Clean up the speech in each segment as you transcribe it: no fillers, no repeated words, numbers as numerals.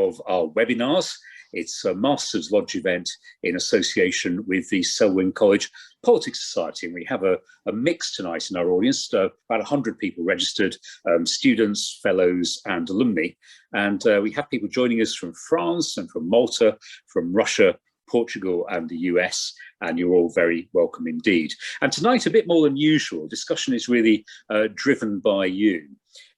of our webinars. It's a Masters Lodge event in association with the Selwyn College Politics Society. And we have a mix tonight in our audience, about 100 people registered, students, fellows and alumni. And we have people joining us from France and from Malta, from Russia, Portugal and the US, and you're all very welcome indeed. And tonight, a bit more than usual, discussion is really driven by you.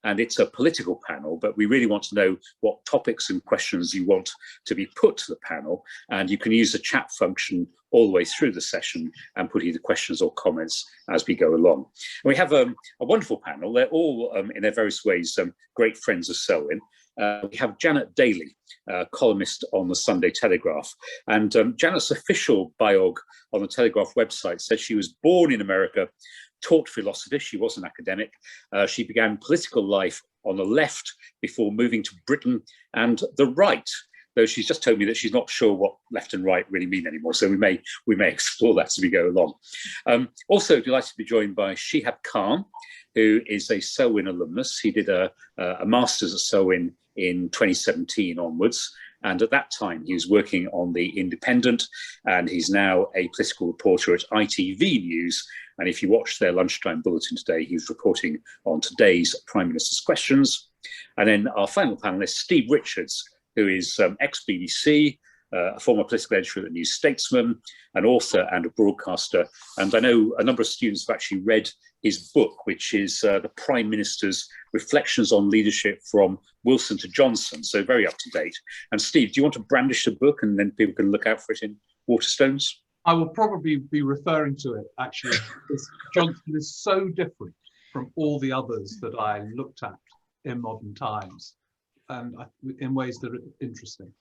And it's a political panel, but we really want to know what topics and questions you want to be put to the panel. And you can use the chat function all the way through the session and put either questions or comments as we go along. And we have a wonderful panel. They're all, in their various ways, great friends of Selwyn. We have Janet Daly, columnist on the Sunday Telegraph. And Janet's official biog on the Telegraph website says she was born in America, taught philosophy. She was an academic. She began political life on the left before moving to Britain and the right, though she's just told me that she's not sure what left and right really mean anymore. So we may explore that as we go along. Also delighted to be joined by Shehab Khan, who is a Selwyn alumnus. He did a master's at Selwyn in 2017 onwards. And at that time, he was working on The Independent, and he's now a political reporter at ITV News. And if you watch their lunchtime bulletin today, he's reporting on today's Prime Minister's questions. And then our final panelist, Steve Richards, who is ex-BBC, a former political editor at the New Statesman, an author and a broadcaster. And I know a number of students have actually read his book, which is the Prime Minister's Reflections on Leadership from Wilson to Johnson, so very up to date. And Steve, do you want to brandish the book and then people can look out for it in Waterstones? I will probably be referring to it, actually, because Johnson is so different from all the others that I looked at in modern times, and in ways that are interesting.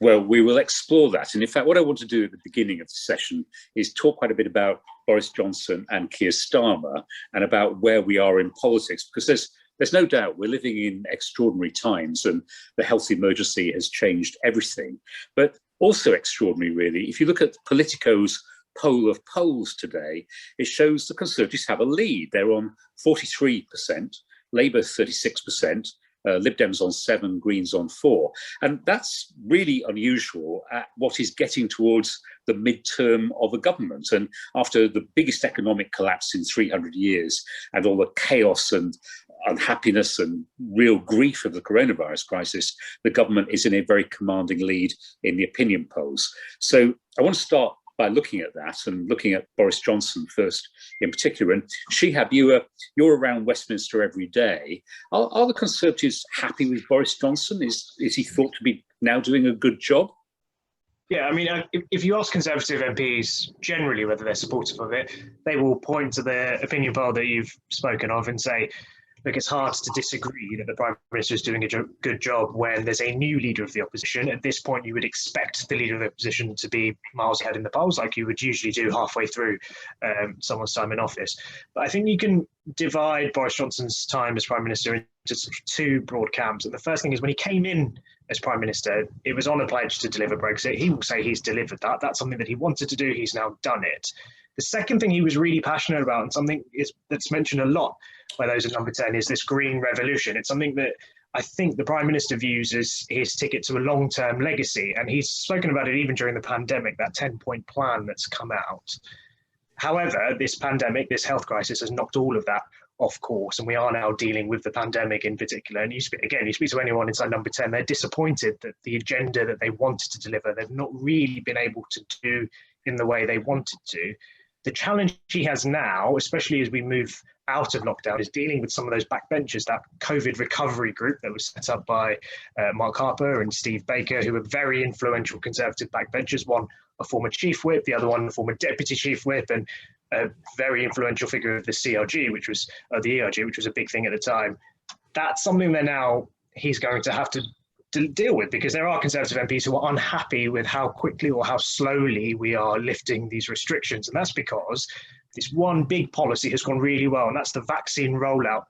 Well, we will explore that. And in fact, what I want to do at the beginning of the session is talk quite a bit about Boris Johnson and Keir Starmer and about where we are in politics, because there's no doubt we're living in extraordinary times and the health emergency has changed everything. But also extraordinary, really, if you look at Politico's poll of polls today, it shows the Conservatives have a lead. They're on 43%, Labour 36%, Lib Dems on 7, Greens on 4. And that's really unusual at what is getting towards the midterm of a government. And after the biggest economic collapse in 300 years and all the chaos and unhappiness and real grief of the coronavirus crisis, the government is in a very commanding lead in the opinion polls. So I want to start by looking at that and looking at Boris Johnson first in particular. And Shihab, you're around Westminster every day. Are the Conservatives happy with Boris Johnson? Is he thought to be now doing a good job? Yeah, I mean, if you ask Conservative MPs generally whether they're supportive of it, they will point to the opinion poll that you've spoken of and say, look, it's hard to disagree that the Prime Minister is doing a good job when there's a new leader of the opposition. At this point, you would expect the leader of the opposition to be miles ahead in the polls, like you would usually do halfway through someone's time in office. But I think you can divide Boris Johnson's time as Prime Minister into sort of two broad camps. And the first thing is when he came in as Prime Minister, it was on a pledge to deliver Brexit. He will say he's delivered that. That's something that he wanted to do. He's now done it. The second thing he was really passionate about, and something that's mentioned a lot by those at Number 10, is this green revolution. It's something that I think the Prime Minister views as his ticket to a long-term legacy. And he's spoken about it even during the pandemic, that 10-point plan that's come out. However, this pandemic, this health crisis has knocked all of that off course. And we are now dealing with the pandemic in particular. And you speak to anyone inside Number 10, they're disappointed that the agenda that they wanted to deliver, they've not really been able to do in the way they wanted to. The challenge he has now, especially as we move out of lockdown, is dealing with some of those backbenchers, that COVID recovery group that was set up by Mark Harper and Steve Baker, who were very influential Conservative backbenchers, one a former chief whip, the other one a former deputy chief whip, and a very influential figure of the CRG, which was the ERG, which was a big thing at the time. That's something that now he's going to have to deal with, because there are Conservative MPs who are unhappy with how quickly or how slowly we are lifting these restrictions. And that's because this one big policy has gone really well, and that's the vaccine rollout.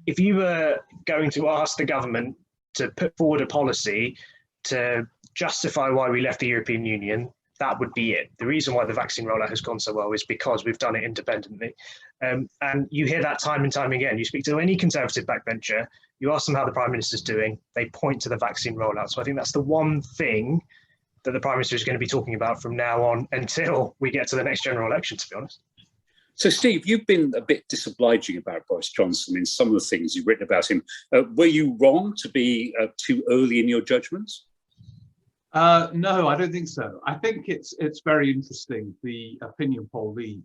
If you were going to ask the government to put forward a policy to justify why we left the European Union, that would be it. The reason why the vaccine rollout has gone so well is because we've done it independently. And you hear that time and time again. You speak to any Conservative backbencher, You ask them how the Prime Minister's doing, they point to the vaccine rollout. So I think that's the one thing that the Prime Minister is going to be talking about from now on until we get to the next general election, to be honest. So, Steve, you've been a bit disobliging about Boris Johnson in some of the things you've written about him. Were you wrong to be too early in your judgments? No, I don't think so. I think it's very interesting, the opinion poll lead.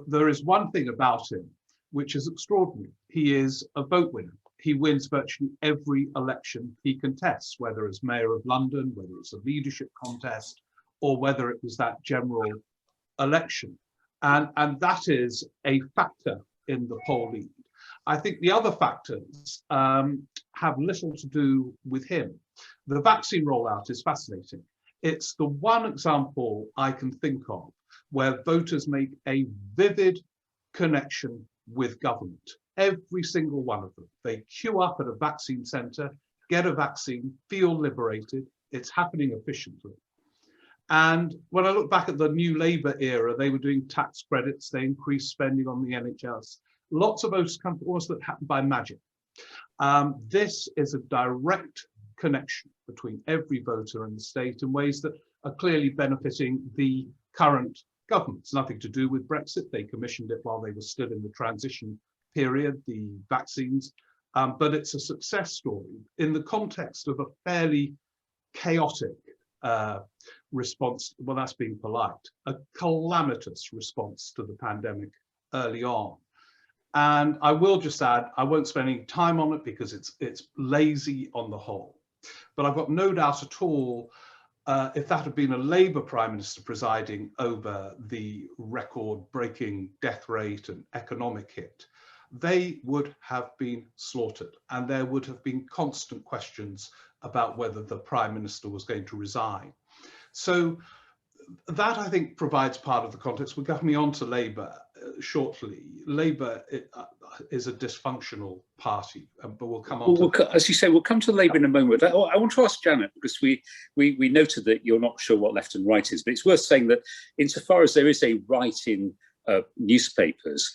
There is one thing about him which is extraordinary. He is a vote winner. He wins virtually every election he contests, whether as Mayor of London, whether it's a leadership contest, or whether it was that general election. And that is a factor in the poll lead. I think the other factors have little to do with him. The vaccine rollout is fascinating. It's the one example I can think of where voters make a vivid connection with government. Every single one of them. They queue up at a vaccine centre, get a vaccine, feel liberated. It's happening efficiently. And when I look back at the New Labour era, they were doing tax credits, they increased spending on the NHS. Lots of voters come to us that happened by magic. This is a direct connection between every voter and the state in ways that are clearly benefiting the current government. It's nothing to do with Brexit. They commissioned it while they were still in the transition period, the vaccines, but it's a success story in the context of a fairly chaotic response. Well, that's being polite, a calamitous response to the pandemic early on. And I will just add, I won't spend any time on it because it's lazy on the whole, but I've got no doubt at all if that had been a Labour Prime Minister presiding over the record-breaking death rate and economic hit, they would have been slaughtered, and there would have been constant questions about whether the Prime Minister was going to resign. So that, I think, provides part of the context. We're coming on to Labour shortly. Labour is a dysfunctional party, but we'll come on to... As you say, we'll come to Labour in a moment. I want to ask Janet, because we noted that you're not sure what left and right is, but it's worth saying that insofar as there is a right in newspapers,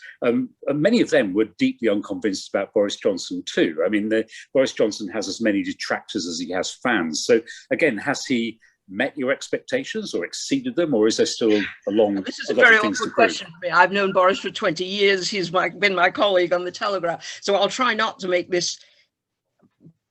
many of them were deeply unconvinced about Boris Johnson too. I mean, Boris Johnson has as many detractors as he has fans. So again, has he met your expectations or exceeded them, or is there still a long... This is a very awkward question for me. I've known Boris for 20 years. He's been my colleague on the Telegraph. So I'll try not to make this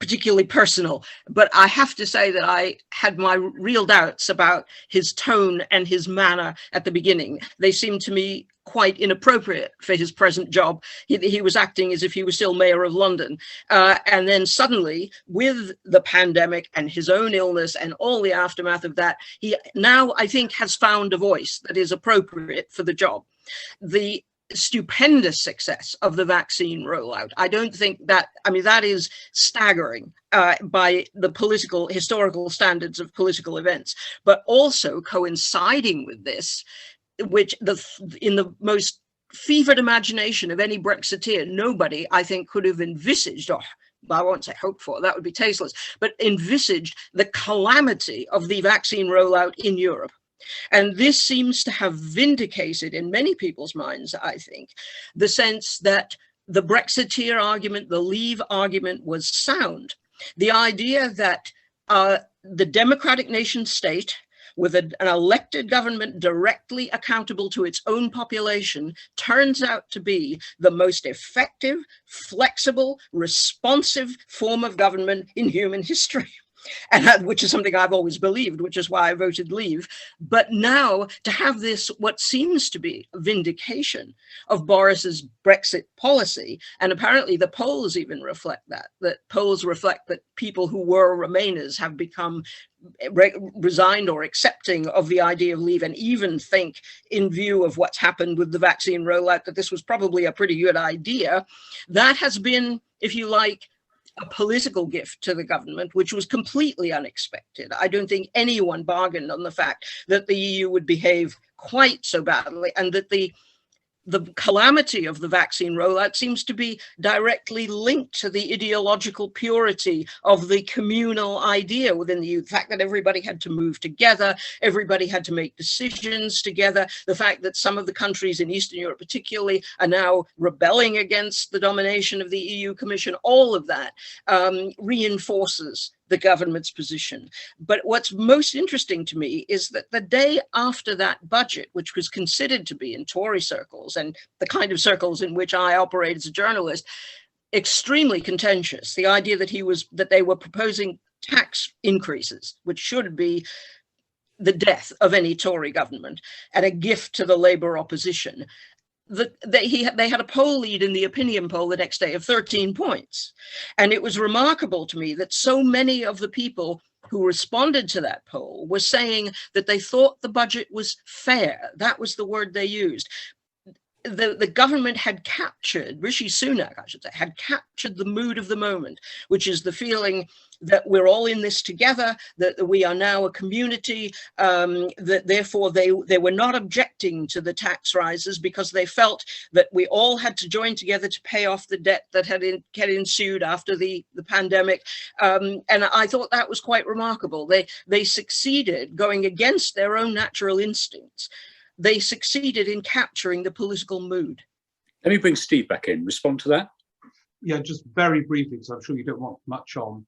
particularly personal, but I have to say that I had my real doubts about his tone and his manner at the beginning. They seemed to me quite inappropriate for his present job. He was acting as if he was still mayor of London. And then suddenly, with the pandemic and his own illness and all the aftermath of that, he now, I think, has found a voice that is appropriate for the job. The stupendous success of the vaccine rollout, I don't think that, I mean, that is staggering by the historical standards of political events, but also coinciding with this, which in the most fevered imagination of any Brexiteer, nobody, I think, could have envisaged, or I won't say hope for, that would be tasteless, but envisaged the calamity of the vaccine rollout in Europe. And this seems to have vindicated in many people's minds, I think, the sense that the Brexiteer argument, the Leave argument was sound. The idea that the democratic nation state with an elected government directly accountable to its own population turns out to be the most effective, flexible, responsive form of government in human history. And which is something I've always believed, which is why I voted Leave. But now to have this, what seems to be a vindication of Boris's Brexit policy, and apparently the polls even reflect that polls reflect that people who were Remainers have become resigned or accepting of the idea of Leave, and even think, in view of what's happened with the vaccine rollout, that this was probably a pretty good idea. That has been, if you like, a political gift to the government, which was completely unexpected. I don't think anyone bargained on the fact that the EU would behave quite so badly, and that the the calamity of the vaccine rollout seems to be directly linked to the ideological purity of the communal idea within the EU. The fact that everybody had to move together, everybody had to make decisions together, the fact that some of the countries in Eastern Europe particularly are now rebelling against the domination of the EU Commission, all of that reinforces the government's position. But what's most interesting to me is that the day after that budget, which was considered to be in Tory circles and the kind of circles in which I operate as a journalist, extremely contentious, the idea that they were proposing tax increases, which should be the death of any Tory government and a gift to the Labour opposition. They had a poll lead in the opinion poll the next day of 13 points. And it was remarkable to me that so many of the people who responded to that poll were saying that they thought the budget was fair. That was the word they used. The government had captured, Rishi Sunak, I should say, had captured the mood of the moment, which is the feeling that we're all in this together, that we are now a community, that therefore they were not objecting to the tax rises because they felt that we all had to join together to pay off the debt that had ensued after the pandemic. And I thought that was quite remarkable. They succeeded going against their own natural instincts. They succeeded in capturing the political mood. Let me bring Steve back in. Respond to that. Yeah, just very briefly, because I'm sure you don't want much on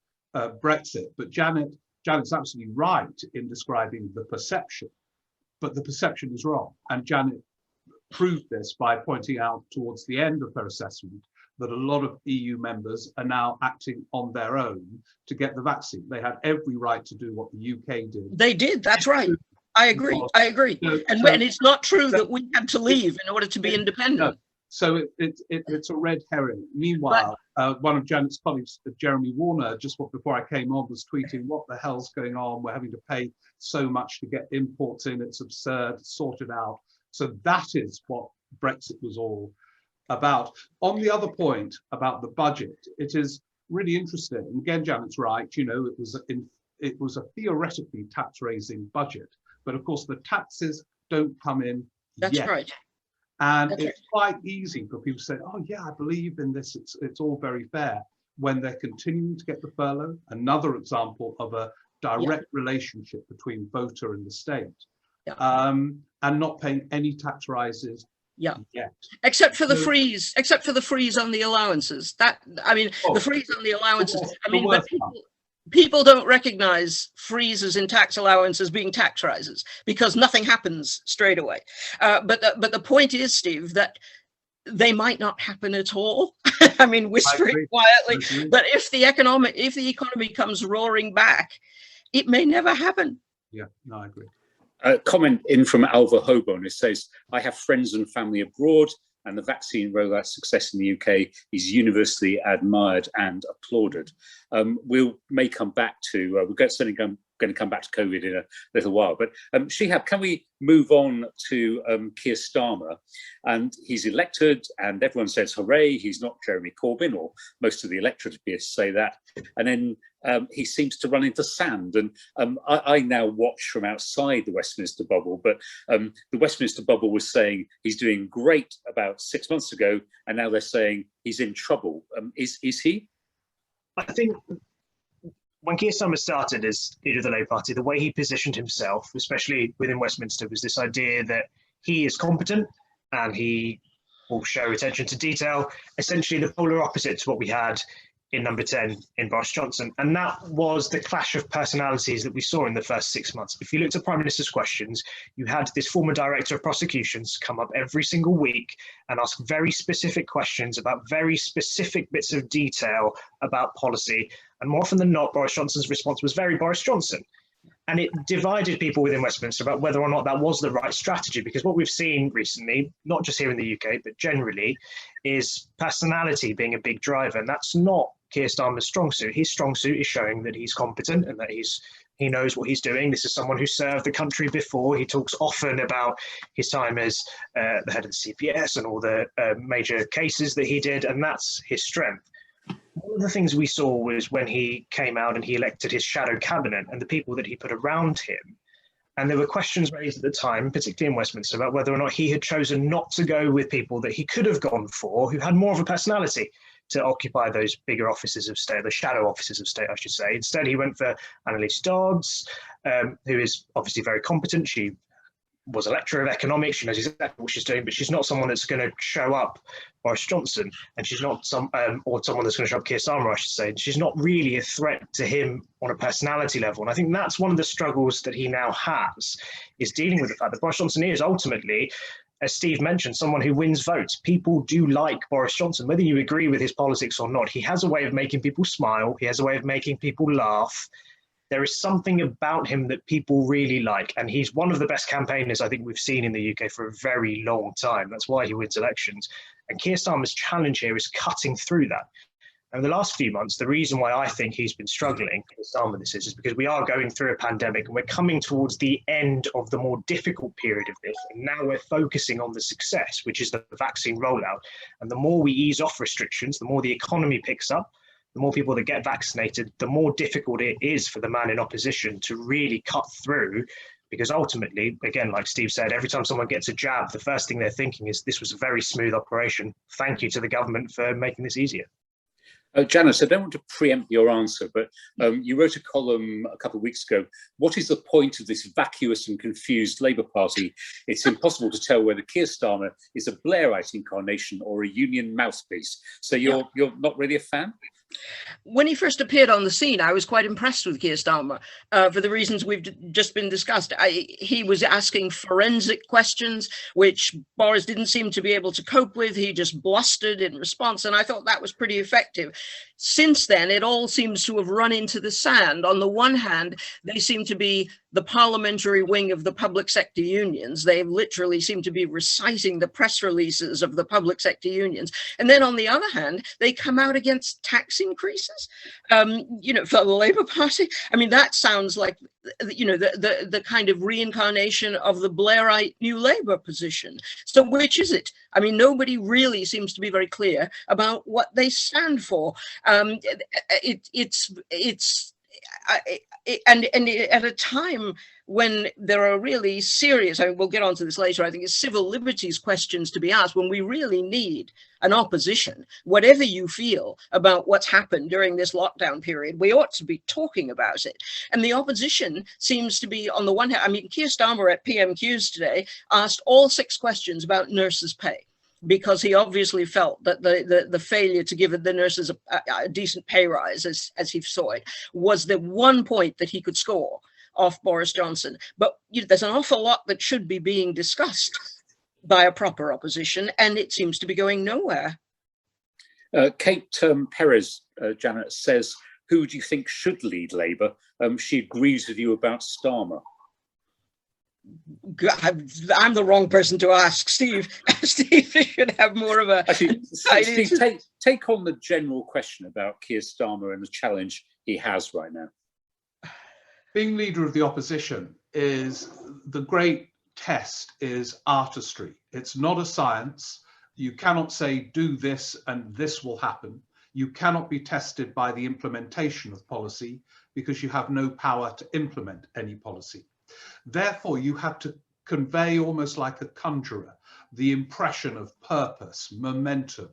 Brexit, but Janet's absolutely right in describing the perception, but the perception is wrong. And Janet proved this by pointing out towards the end of her assessment that a lot of EU members are now acting on their own to get the vaccine. They had every right to do what the UK did. They did, that's right. I agree. And it's not true that we had to leave in order to be independent. No. So it's a red herring. Meanwhile, one of Janet's colleagues, Jeremy Warner, just before I came on, was tweeting, what the hell's going on? We're having to pay so much to get imports in. It's absurd, sort it out. So that is what Brexit was all about. On the other point about the budget, it is really interesting. Again, Janet's right. You know, it was a theoretically tax-raising budget. But of course, the taxes don't come in yet. That's right. And it's quite easy for people to say, oh, yeah, I believe in this. It's all very fair. When they're continuing to get the furlough, another example of a direct relationship between voter and the state, and not paying any tax rises yet. Except for the freeze, on the allowances. The freeze on the allowances. But people don't recognize freezes in tax allowance as being tax rises because nothing happens straight away. But the point is, Steve, that they might not happen at all. Whispering quietly. But if the economy comes roaring back, it may never happen. Yeah, no, I agree. A comment in from Alva Hoban. It says, I have friends and family abroad, and the vaccine rollout success in the UK is universally admired and applauded. We may come back to, we're certainly going to come back to COVID in a little while, but Shihab, can we move on to Keir Starmer? And he's elected and everyone says, hooray, he's not Jeremy Corbyn, or most of the electorate appears to say that. And then he seems to run into sand. And I now watch from outside the Westminster bubble, but the Westminster bubble was saying he's doing great about 6 months ago, and now they're saying he's in trouble. Is he? I think when Keir Starmer started as leader of the Labour Party, the way he positioned himself, especially within Westminster, was this idea that he is competent and he will show attention to detail, essentially the polar opposite to what we had in number 10 in Boris Johnson. And that was the clash of personalities that we saw in the first 6 months. If you looked at Prime Minister's questions, you had this former director of prosecutions come up every single week and ask very specific questions about very specific bits of detail about policy. And more often than not, Boris Johnson's response was very Boris Johnson. And it divided people within Westminster about whether or not that was the right strategy, because what we've seen recently, not just here in the UK, but generally, is personality being a big driver. And that's not Keir Starmer's strong suit. His strong suit is showing that he's competent and that he knows what he's doing. This is someone who served the country before. He talks often about his time as the head of the CPS and all the major cases that he did, and that's his strength. One of the things we saw was when he came out and he elected his shadow cabinet and the people that he put around him And there were questions raised at the time, particularly in Westminster, about whether or not he had chosen not to go with people that he could have gone for, who had more of a personality to occupy those bigger offices of state, the shadow offices of state, I should say. Instead, he went for Annalise Dodds, who is obviously very competent. She was a lecturer of economics. She knows exactly what she's doing, but she's not someone that's going to show up Boris Johnson, and she's not or someone that's going to show up Keir Starmer, I should say. And she's not really a threat to him on a personality level. And I think that's one of the struggles that he now has, is dealing with the fact that Boris Johnson is ultimately, as Steve mentioned, someone who wins votes. People do like Boris Johnson, whether you agree with his politics or not. He has a way of making people smile. He has a way of making people laugh. There is something about him that people really like, and he's one of the best campaigners I think we've seen in the UK for a very long time. That's why he wins elections. And Keir Starmer's challenge here is cutting through that. And the last few months, the reason why I think he's been struggling, Keir Starmer this is because we are going through a pandemic and we're coming towards the end of the more difficult period of this. And now we're focusing on the success, which is the vaccine rollout. And the more we ease off restrictions, the more the economy picks up, the more people that get vaccinated, the more difficult it is for the man in opposition to really cut through, because ultimately, again, like Steve said, every time someone gets a jab, the first thing they're thinking is, this was a very smooth operation. Thank you to the government for making this easier. Janice, I don't want to preempt your answer, but you wrote a column a couple of weeks ago. What is the point of this vacuous and confused Labour Party? It's impossible to tell whether Keir Starmer is a Blairite incarnation or a union mouthpiece. So you're not really a fan? When he first appeared on the scene, I was quite impressed with Keir Starmer for the reasons we've just been discussed. He was asking forensic questions, which Boris didn't seem to be able to cope with. He just blustered in response, and I thought that was pretty effective. Since then, it all seems to have run into the sand. On the one hand, they seem to be the parliamentary wing of the public sector unions. They literally seem to be reciting the press releases of the public sector unions. And then on the other hand, they come out against tax increases, you know, for the Labour Party. I mean, that sounds like, you know, the kind of reincarnation of the Blairite New Labour position. So which is it? I mean, nobody really seems to be very clear about what they stand for. And at a time when there are really serious, I mean, we'll get onto this later, I think it's civil liberties questions to be asked, when we really need an opposition, whatever you feel about what's happened during this lockdown period, we ought to be talking about it. And the opposition seems to be, on the one hand, I mean, Keir Starmer at PMQs today asked all 6 questions about nurses' pay, because he obviously felt that the failure to give the nurses a decent pay rise, as he saw it, was the one point that he could score off Boris Johnson. But you know, there's an awful lot that should be being discussed by a proper opposition, and it seems to be going nowhere. Kate Perez, Janet, says, who do you think should lead Labour? She agrees with you about Starmer. I'm the wrong person to ask. Steve should have more of a... Actually, Steve, take on the general question about Keir Starmer and the challenge he has right now. Being leader of the opposition is the great test, is artistry. It's not a science. You cannot say, do this and this will happen. You cannot be tested by the implementation of policy because you have no power to implement any policy. Therefore, you have to convey, almost like a conjurer, the impression of purpose, momentum,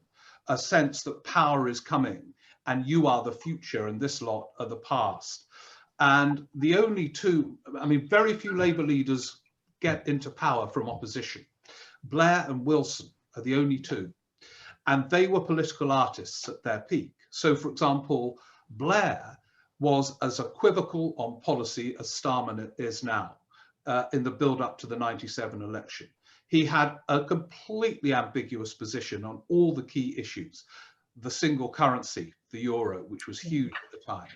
a sense that power is coming and you are the future and this lot are the past. And the only two, I mean, very few Labour leaders get into power from opposition. Blair and Wilson are the only two. And they were political artists at their peak. So, for example, Blair was as equivocal on policy as Starmer is now in the build-up to the 97 election. He had a completely ambiguous position on all the key issues. The single currency, the euro, which was huge at the time,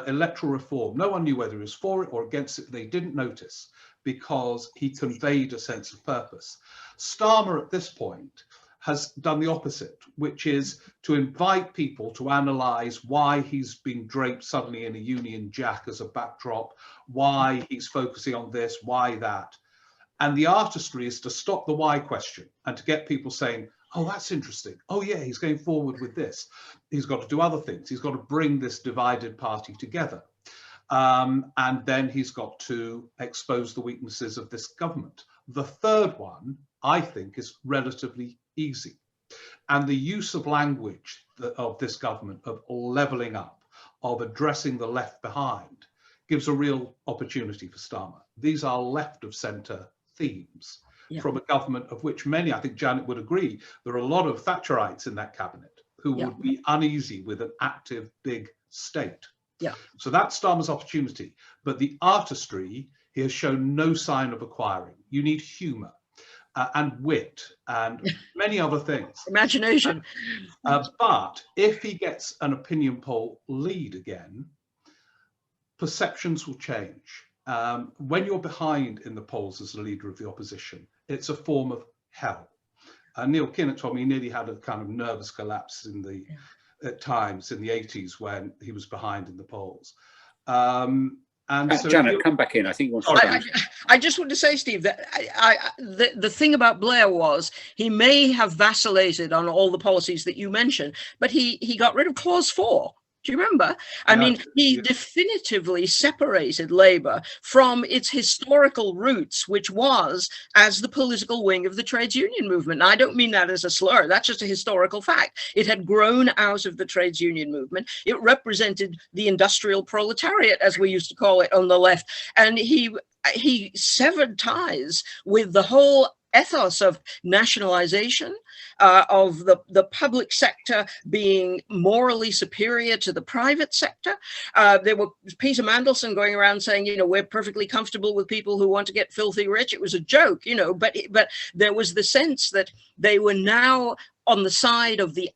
electoral reform. No one knew whether he was for it or against it. They didn't notice because he conveyed a sense of purpose. Starmer at this point has done the opposite, which is to invite people to analyse why he's been draped suddenly in a Union Jack as a backdrop, why he's focusing on this, why that. And the artistry is to stop the why question and to get people saying, oh, that's interesting. Oh, yeah, he's going forward with this. He's got to do other things. He's got to bring this divided party together. And then he's got to expose the weaknesses of this government. The third one, I think, is relatively easy. And the use of language of this government, of levelling up, of addressing the left behind, gives a real opportunity for Starmer. These are left of centre themes from a government of which many, I think Janet would agree, there are a lot of Thatcherites in that cabinet who would be uneasy with an active big state. So that's Starmer's opportunity. But the artistry, he has shown no sign of acquiring. You need humour and wit and many other things. Imagination. But if he gets an opinion poll lead again, perceptions will change. When you're behind in the polls as a leader of the opposition, it's a form of hell. Neil Kinnock told me he nearly had a kind of nervous collapse in the at times in the 80s when he was behind in the polls. And so Janet, come back in. I think you want to I just want to say, Steve, that the thing about Blair was he may have vacillated on all the policies that you mentioned, but he got rid of clause 4. Do you remember? I mean, he definitively separated Labour from its historical roots, which was as the political wing of the trades union movement. And I don't mean that as a slur. That's just a historical fact. It had grown out of the trades union movement. It represented the industrial proletariat, as we used to call it on the left. And he severed ties with the whole ethos of nationalization, of the public sector being morally superior to the private sector. There was Peter Mandelson going around saying, you know, we're perfectly comfortable with people who want to get filthy rich. It was a joke, you know, but there was the sense that they were now on the side of the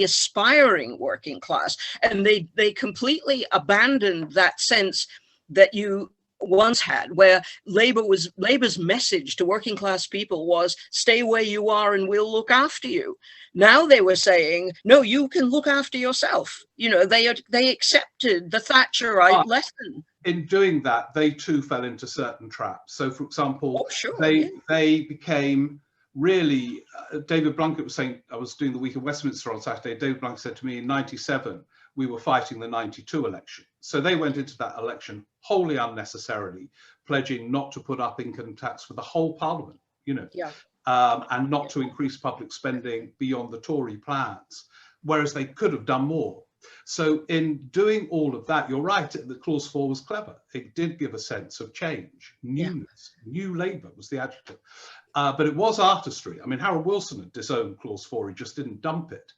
aspiring working class, and they completely abandoned that sense that you once had, where Labour's message to working class people was stay where you are and we'll look after you. Now they were saying, no, you can look after yourself. You know, they accepted the Thatcherite lesson. In doing that, they too fell into certain traps. So, for example, they became really, David Blunkett was saying, I was doing the week in Westminster on Saturday, David Blunkett said to me in 97, we were fighting the 92 election. So they went into that election wholly unnecessarily, pledging not to put up income tax for the whole parliament, you know, and not to increase public spending beyond the Tory plans, whereas they could have done more. So in doing all of that, you're right, the clause 4 was clever. It did give a sense of change, newness, new Labour was the adjective. But it was artistry. I mean, Harold Wilson had disowned clause 4, he just didn't dump it.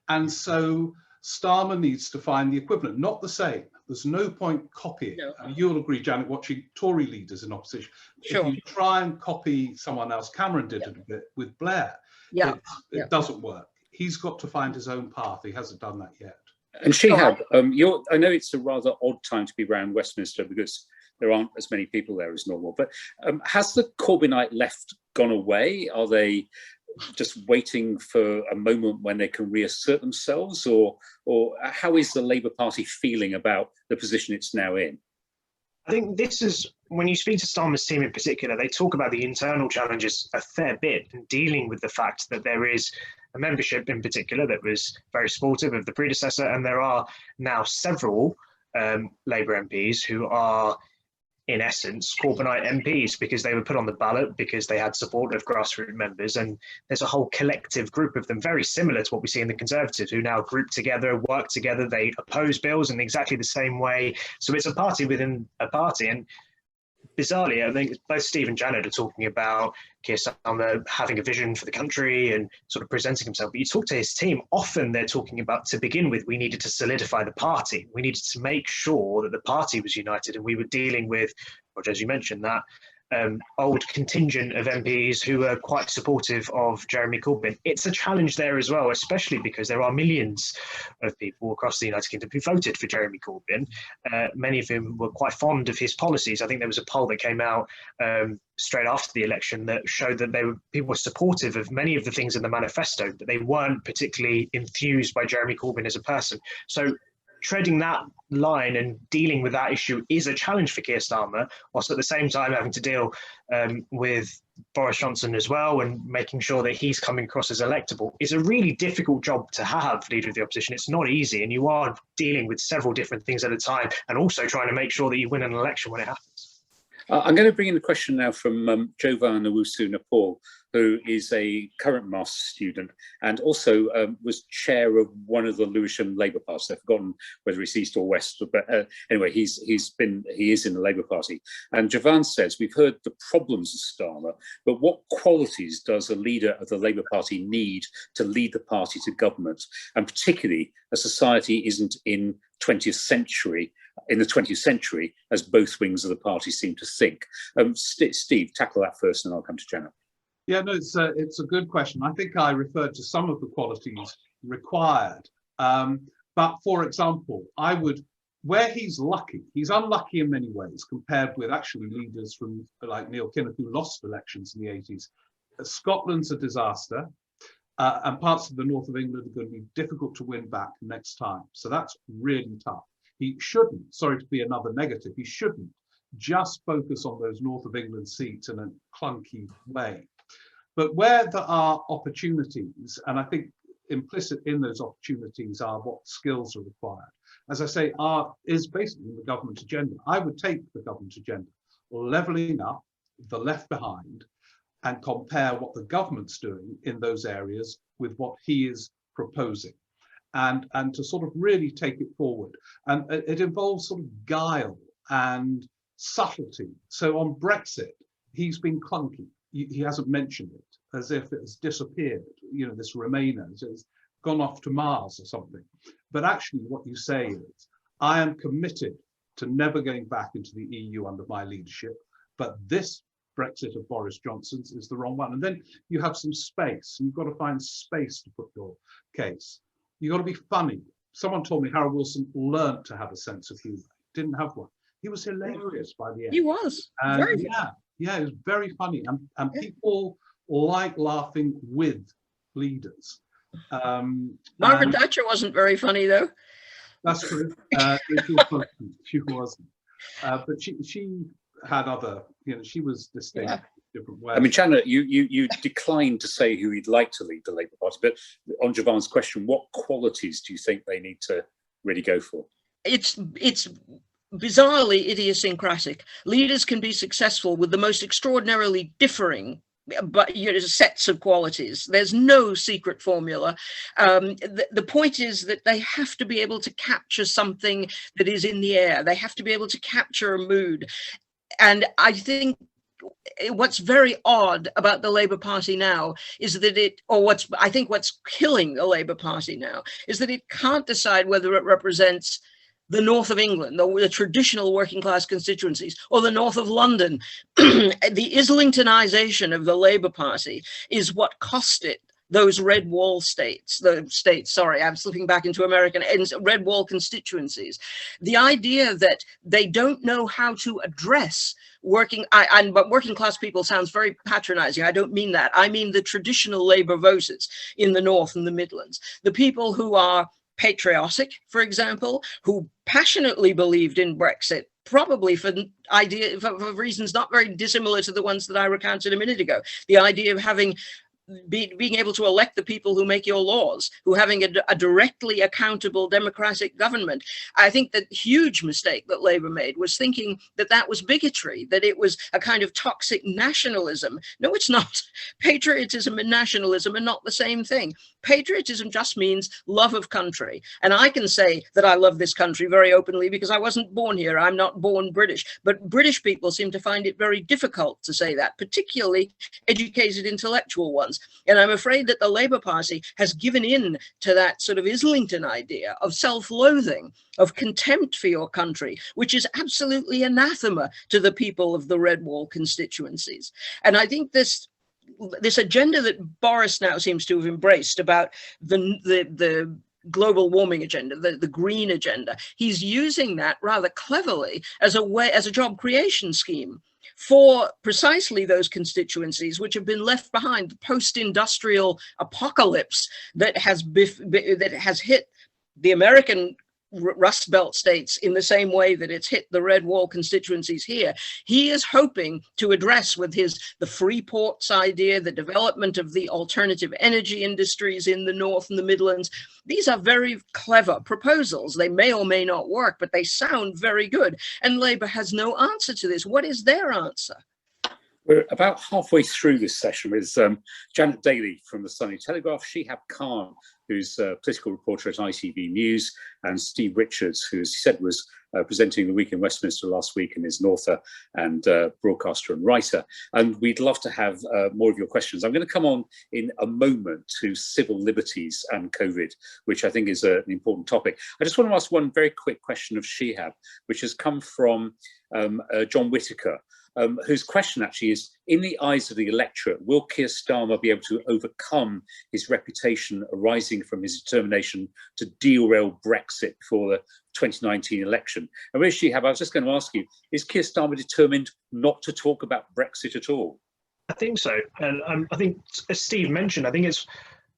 And so Starmer needs to find the equivalent, not the same. There's no point copying. You'll agree, Janet, watching Tory leaders in opposition. If you try and copy someone else, Cameron did it a bit with Blair. It doesn't work. He's got to find his own path. He hasn't done that yet. And Shehab, I know it's a rather odd time to be around Westminster because there aren't as many people there as normal, but has the Corbynite left gone away? Are they just waiting for a moment when they can reassert themselves, or how is the Labour Party feeling about the position it's now in? I think this is, when you speak to Starmer's team in particular, they talk about the internal challenges a fair bit and dealing with the fact that there is a membership in particular that was very supportive of the predecessor, and there are now several Labour MPs who are in essence Corbynite MPs because they were put on the ballot because they had support of grassroots members, and there's a whole collective group of them very similar to what we see in the Conservatives who now group together, work together, they oppose bills in exactly the same way. So it's a party within a party, and bizarrely I think both Steve and Janet are talking about Keir Starmer having a vision for the country and sort of presenting himself, but you talk to his team, often they're talking about, to begin with, we needed to solidify the party, we needed to make sure that the party was united, and we were dealing with, Roger, as you mentioned, that old contingent of MPs who are quite supportive of Jeremy Corbyn. It's a challenge there as well, especially because there are millions of people across the United Kingdom who voted for Jeremy Corbyn, many of whom were quite fond of his policies. I think there was a poll that came out straight after the election that showed that people were supportive of many of the things in the manifesto, but they weren't particularly enthused by Jeremy Corbyn as a person. So treading that line and dealing with that issue is a challenge for Keir Starmer, whilst at the same time having to deal with Boris Johnson as well, and making sure that he's coming across as electable, is a really difficult job to have, leader of the opposition. It's not easy, and you are dealing with several different things at a time, and also trying to make sure that you win an election when it happens. I'm going to bring in a question now from Jovan Owusu-Nepal, who is a current master's student and also was chair of one of the Lewisham Labour parties. I've forgotten whether it's East or West, but anyway, he is in the Labour Party. And Jovan says, we've heard the problems of Starmer, but what qualities does a leader of the Labour Party need to lead the party to government? And particularly, a society isn't in the 20th century, as both wings of the party seem to think. Steve, tackle that first, and I'll come to Janet. Yeah, no, it's a good question. I think I referred to some of the qualities required. But for example, where he's lucky, he's unlucky in many ways compared with actually leaders from like Neil Kinnock, who lost elections in the 80s. Scotland's a disaster. And parts of the north of England are going to be difficult to win back next time. So that's really tough. He shouldn't, sorry to be another negative, he shouldn't just focus on those north of England seats in a clunky way. But where there are opportunities, and I think implicit in those opportunities are what skills are required, as I say, is basically the government agenda. I would take the government agenda, levelling up the left behind, and compare what the government's doing in those areas with what he is proposing, and to sort of really take it forward. And it involves sort of guile and subtlety. So on Brexit, he's been clunky. He hasn't mentioned it, as if it has disappeared. You know, this Remainer has gone off to Mars or something. But actually what you say is, I am committed to never going back into the EU under my leadership, but this Brexit of Boris Johnson's is the wrong one. And then you have some space. You've got to find space to put your case. You've got to be funny. Someone told me Harold Wilson learnt to have a sense of humour. Didn't have one. He was hilarious by the end. He was. Very funny. Yeah, it was very funny. And people like laughing with leaders. Margaret Thatcher wasn't very funny, though. That's true. She wasn't. But she had other, you know, she was distinct in different ways. I mean, Janet, you declined to say who you'd like to lead the Labour Party, but on Javan's question, what qualities do you think they need to really go for? It's bizarrely idiosyncratic. Leaders can be successful with the most extraordinarily differing but sets of qualities. There's no secret formula. The point is that they have to be able to capture something that is in the air. They have to be able to capture a mood. And I think what's very odd about the Labour Party now is that what's killing the Labour Party now is that it can't decide whether it represents the north of England, the traditional working class constituencies, or the north of London. The Islingtonisation of the Labour Party is what cost it those red wall states, I'm slipping back into American, red wall constituencies. The idea that they don't know how to address but working class people sounds very patronizing. I don't mean that. I mean the traditional Labour voters in the North and the Midlands, the people who are patriotic, for example, who passionately believed in Brexit, probably for reasons not very dissimilar to the ones that I recounted a minute ago. The idea of being able to elect the people who make your laws, who having a directly accountable democratic government. I think the huge mistake that Labour made was thinking that that was bigotry, that it was a kind of toxic nationalism. No, it's not. Patriotism and nationalism are not the same thing. Patriotism just means love of country. And I can say that I love this country very openly because I wasn't born here. I'm not born British. But British people seem to find it very difficult to say that, particularly educated intellectual ones. And I'm afraid that the Labour Party has given in to that sort of Islington idea of self-loathing, of contempt for your country, which is absolutely anathema to the people of the red wall constituencies. And I think this agenda that Boris now seems to have embraced about the global warming agenda, the green agenda, he's using that rather cleverly as a job creation scheme for precisely those constituencies which have been left behind, the post-industrial apocalypse that has hit the American Rust Belt states in the same way that it's hit the red wall constituencies here. He is hoping to address with the free ports idea, the development of the alternative energy industries in the North and the Midlands. These are very clever proposals. They may or may not work, but they sound very good. And Labour has no answer to this. What is their answer? We're about halfway through this session with Janet Daly from the Sunday Telegraph, Shehab Khan, who's a political reporter at ITV News, and Steve Richards, who, as he said, was presenting the Week in Westminster last week and is an author and broadcaster and writer. And we'd love to have more of your questions. I'm going to come on in a moment to civil liberties and COVID, which I think is an important topic. I just want to ask one very quick question of Shehab, which has come from John Whitaker, whose question actually is, in the eyes of the electorate, will Keir Starmer be able to overcome his reputation arising from his determination to derail Brexit before the 2019 election? And where Shehab, I was just going to ask you, is Keir Starmer determined not to talk about Brexit at all? I think so. And I think, as Steve mentioned, I think it's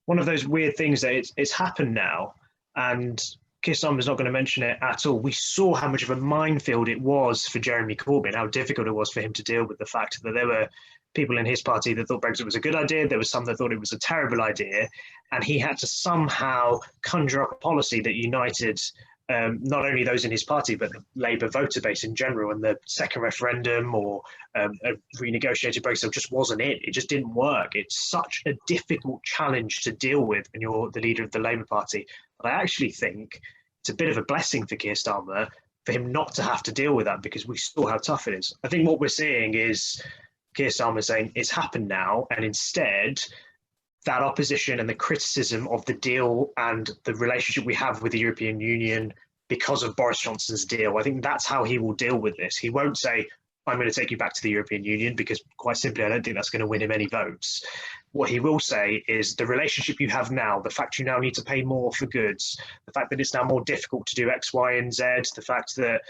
one of those weird things that it's happened now. And Keir Starmer's not going to mention it at all. We saw how much of a minefield it was for Jeremy Corbyn, how difficult it was for him to deal with the fact that there were people in his party that thought Brexit was a good idea. There was some that thought it was a terrible idea. And he had to somehow conjure up a policy that united not only those in his party, but the Labour voter base in general. And the second referendum or a renegotiated Brexit just wasn't it. It just didn't work. It's such a difficult challenge to deal with when you're the leader of the Labour Party. But I actually think it's a bit of a blessing for Keir Starmer for him not to have to deal with that, because we saw how tough it is. I think what we're seeing is Keir Starmer saying it's happened now, and instead that opposition and the criticism of the deal and the relationship we have with the European Union because of Boris Johnson's deal, I think that's how he will deal with this. He won't say, I'm going to take you back to the European Union, because quite simply, I don't think that's going to win him any votes. What he will say is the relationship you have now, the fact you now need to pay more for goods, the fact that it's now more difficult to do X, Y, and Z, the fact that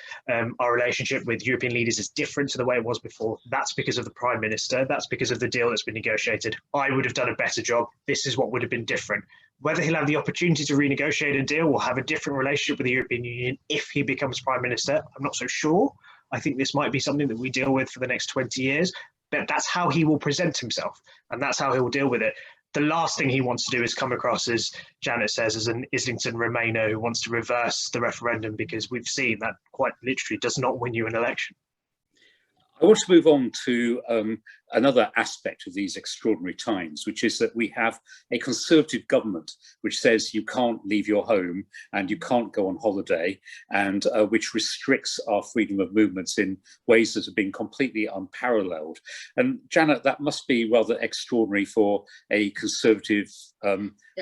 our relationship with European leaders is different to the way it was before, that's because of the Prime Minister, that's because of the deal that's been negotiated. I would have done a better job. This is what would have been different. Whether he'll have the opportunity to renegotiate a deal or have a different relationship with the European Union if he becomes Prime Minister, I'm not so sure. I think this might be something that we deal with for the next 20 years, but that's how he will present himself, and that's how he will deal with it. The last thing he wants to do is come across, as Janet says, as an Islington Remainer who wants to reverse the referendum, because we've seen that quite literally does not win you an election. I want to move on to another aspect of these extraordinary times, which is that we have a Conservative government which says you can't leave your home and you can't go on holiday, and which restricts our freedom of movements in ways that have been completely unparalleled. And Janet, that must be rather extraordinary for a Conservative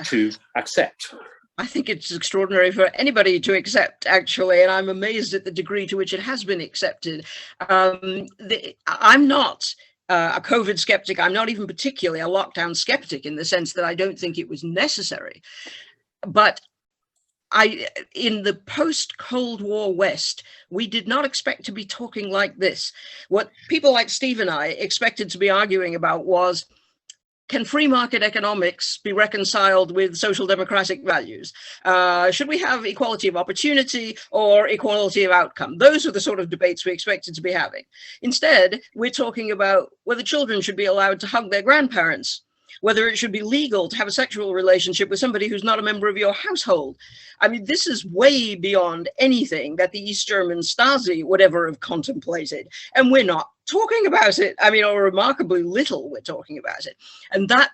to accept. I think it's extraordinary for anybody to accept, actually, and I'm amazed at the degree to which it has been accepted. I'm not a COVID skeptic. I'm not even particularly a lockdown skeptic, in the sense that I don't think it was necessary. But in the post-Cold War West, we did not expect to be talking like this. What people like Steve and I expected to be arguing about was, can free market economics be reconciled with social democratic values? Should we have equality of opportunity or equality of outcome? Those are the sort of debates we expected to be having. Instead, we're talking about whether children should be allowed to hug their grandparents, whether it should be legal to have a sexual relationship with somebody who's not a member of your household. I mean, this is way beyond anything that the East German Stasi would ever have contemplated. And we're not talking about it. I mean, or remarkably little we're talking about it. And that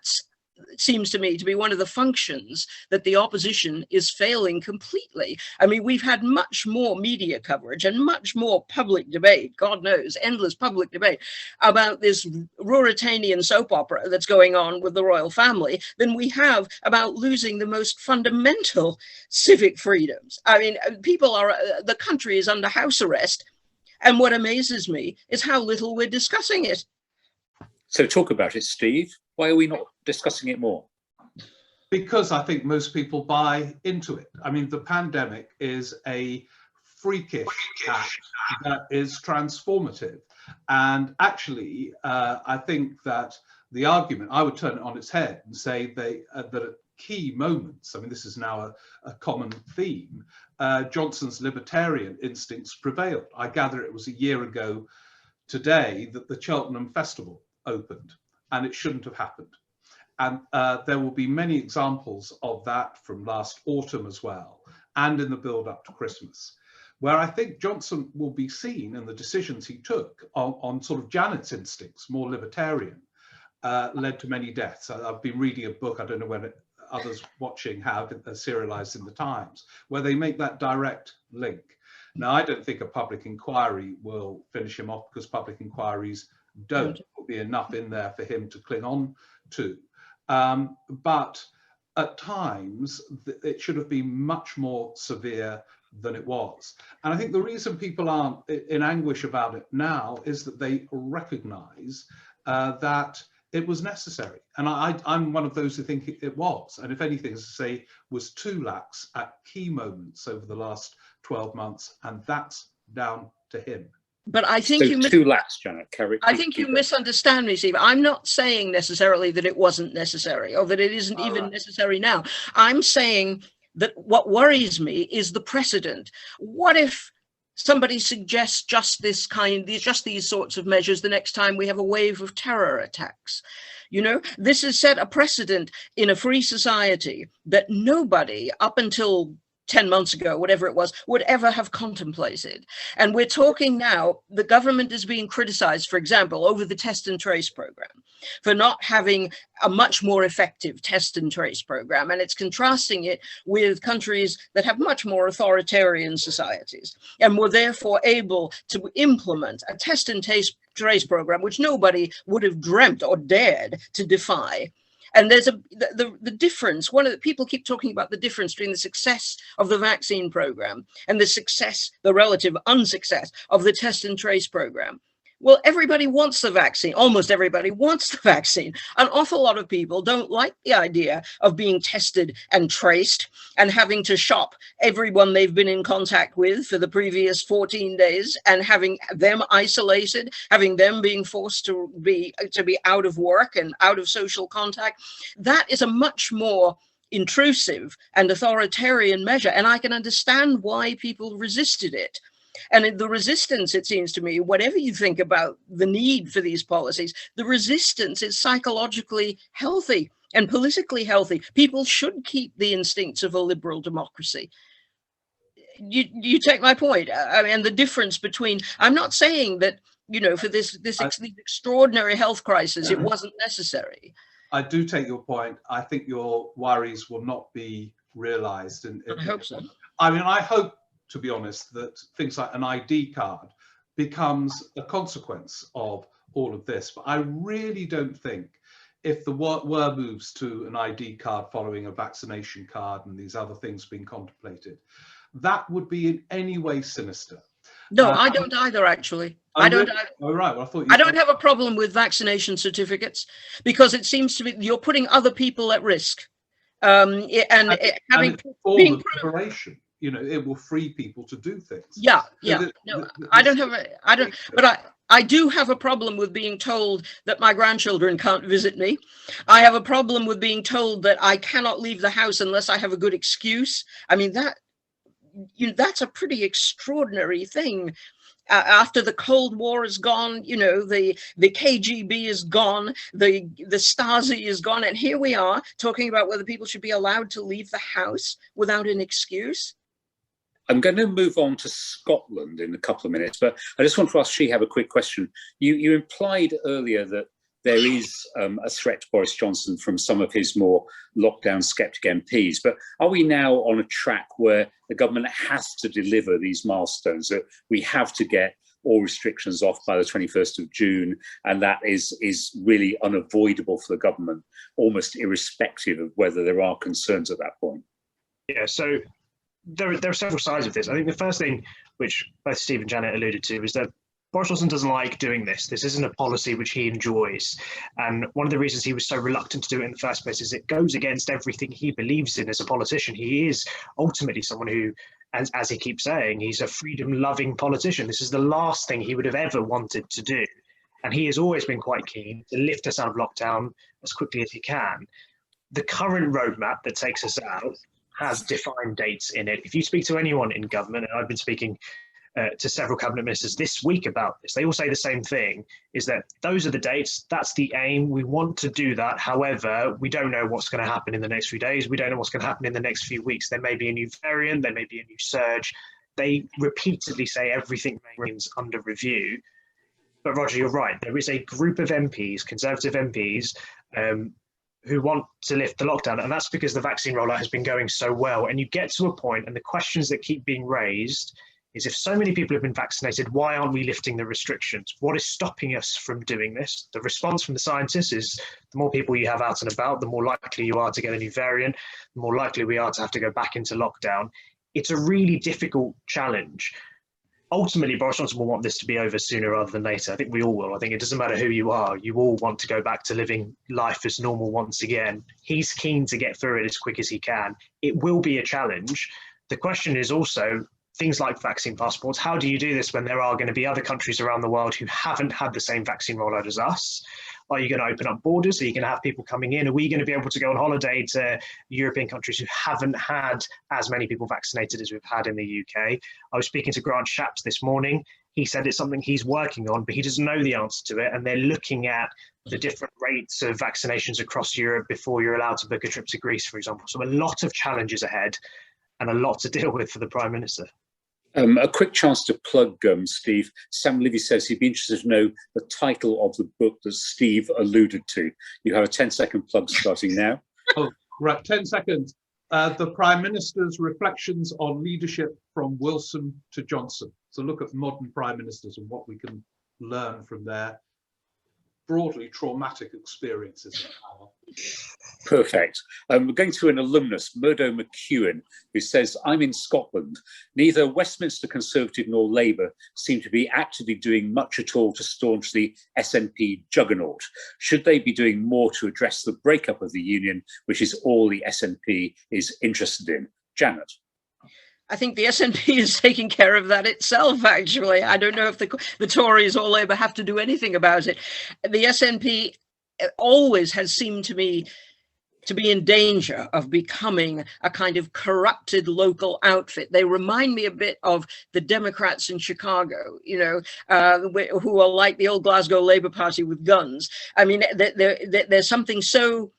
seems to me to be one of the functions that the opposition is failing completely. I mean, we've had much more media coverage and much more public debate, God knows, endless public debate about this Ruritanian soap opera that's going on with the royal family than we have about losing the most fundamental civic freedoms. I mean, the country is under house arrest. And what amazes me is how little we're discussing it. So talk about it, Steve. Why are we not discussing it more? Because I think most people buy into it. I mean, the pandemic is a freakish act that is transformative. And actually, I think that the argument, I would turn it on its head and say that key moments, I mean, this is now a common theme, Johnson's libertarian instincts prevailed. I gather it was a year ago today that the Cheltenham Festival opened, and it shouldn't have happened. And there will be many examples of that from last autumn as well, and in the build up to Christmas, where I think Johnson will be seen, and the decisions he took on sort of Janet's instincts, more libertarian, led to many deaths. I've been reading a book, I don't know when others watching have, serialized in the Times, where they make that direct link. Now, I don't think a public inquiry will finish him off, because public inquiries don't. There will be enough in there for him to cling on to. But at times, it should have been much more severe than it was. And I think the reason people aren't in anguish about it now is that they recognize that it was necessary. And I'm one of those who think it was. And if anything, as I say, was too lax at key moments over the last 12 months. And that's down to him. But I think so too lax, Janet. I think you misunderstand me, Steve. I'm not saying necessarily that it wasn't necessary, or that it isn't even necessary now. I'm saying that what worries me is the precedent. What if somebody suggests just these sorts of measures the next time we have a wave of terror attacks? You know, this has set a precedent in a free society that nobody up until 10 months ago, whatever it was, would ever have contemplated. And we're talking now, the government is being criticized, for example, over the test and trace program, for not having a much more effective test and trace program. And it's contrasting it with countries that have much more authoritarian societies and were therefore able to implement a test and trace program, which nobody would have dreamt or dared to defy. And there's the difference. People keep talking about the difference between the success of the vaccine program and the relative unsuccess of the test and trace program. Well, everybody wants the vaccine. Almost everybody wants the vaccine. An awful lot of people don't like the idea of being tested and traced and having to shop everyone they've been in contact with for the previous 14 days and having them isolated, having them being forced to be out of work and out of social contact. That is a much more intrusive and authoritarian measure. And I can understand why people resisted it. And the resistance, it seems to me, whatever you think about the need for these policies, the resistance is psychologically healthy and politically healthy. People should keep the instincts of a liberal democracy. You take my point. I mean, the difference between, I'm not saying that, you know, for this extraordinary health crisis, it wasn't necessary. I do take your point. I think your worries will not be realized. I hope so. I mean, I hope, to be honest, that things like an ID card becomes a consequence of all of this. But I really don't think, if there were moves to an ID card following a vaccination card and these other things being contemplated, that would be in any way sinister. No, I don't either, actually. I don't. Oh, right. Well, I don't have a problem with vaccination certificates, because it seems to be you're putting other people at risk. Having being liberation. You know, it will free people to do things. Yeah, yeah. No, I don't have but I do have a problem with being told that my grandchildren can't visit me. I have a problem with being told that I cannot leave the house unless I have a good excuse. I mean, that's a pretty extraordinary thing. After the Cold War is gone, you know, the KGB is gone, the Stasi is gone, and here we are talking about whether people should be allowed to leave the house without an excuse. I'm going to move on to Scotland in a couple of minutes, but I just want to ask Shehab a quick question. You implied earlier that there is a threat to Boris Johnson from some of his more lockdown sceptic MPs, but are we now on a track where the government has to deliver these milestones, that we have to get all restrictions off by the 21st of June, and that is really unavoidable for the government, almost irrespective of whether there are concerns at that point? Yeah, so there are several sides of this. I think the first thing, which both Steve and Janet alluded to, is that Boris Johnson doesn't like doing this. This isn't a policy which he enjoys. And one of the reasons he was so reluctant to do it in the first place is it goes against everything he believes in as a politician. He is ultimately someone who, as he keeps saying, he's a freedom-loving politician. This is the last thing he would have ever wanted to do. And he has always been quite keen to lift us out of lockdown as quickly as he can. the current roadmap that takes us out has defined dates in it. If you speak to anyone in government, and I've been speaking to several cabinet ministers this week about this, they all say the same thing, is that those are the dates, that's the aim, we want to do that. However, we don't know what's going to happen in the next few days, we don't know what's going to happen in the next few weeks. There may be a new variant, there may be a new surge. They repeatedly say everything remains under review. But Roger, you're right, there is a group of MPs, Conservative MPs, who want to lift the lockdown, and that's because the vaccine rollout has been going so well. And you get to a point, and the questions that keep being raised is, if so many people have been vaccinated, why aren't we lifting the restrictions? What is stopping us from doing this? The response from the scientists is, the more people you have out and about, the more likely you are to get a new variant, the more likely we are to have to go back into lockdown. It's a really difficult challenge. Ultimately, Boris Johnson will want this to be over sooner rather than later. I think we all will. I think it doesn't matter who you are. You all want to go back to living life as normal once again. He's keen to get through it as quick as he can. It will be a challenge. The question is also things like vaccine passports. How do you do this when there are going to be other countries around the world who haven't had the same vaccine rollout as us? Are you going to open up borders? Are you going to have people coming in? Are we going to be able to go on holiday to European countries who haven't had as many people vaccinated as we've had in the UK? I was speaking to Grant Shapps this morning. He said it's something he's working on, but he doesn't know the answer to it. And they're looking at the different rates of vaccinations across Europe before you're allowed to book a trip to Greece, for example. So a lot of challenges ahead and a lot to deal with for the Prime Minister. A quick chance to plug, Steve. Sam Livy says he'd be interested to know the title of the book that Steve alluded to. You have a 10-second plug starting now. Oh, right, 10 seconds. The Prime Minister's Reflections on Leadership from Wilson to Johnson. So look at modern Prime Ministers and what we can learn from their broadly traumatic experiences of power. Perfect. We're going to an alumnus, Murdo McEwen, who says, I'm in Scotland. Neither Westminster Conservative nor Labour seem to be actively doing much at all to staunch the SNP juggernaut. Should they be doing more to address the breakup of the union, which is all the SNP is interested in? Janet. I think the SNP is taking care of that itself, actually. I don't know if the Tories or Labour have to do anything about it. The SNP always has seemed to me to be in danger of becoming a kind of corrupted local outfit. They remind me a bit of the Democrats in Chicago, you know, who are like the old Glasgow Labour Party with guns. I mean, there's something so,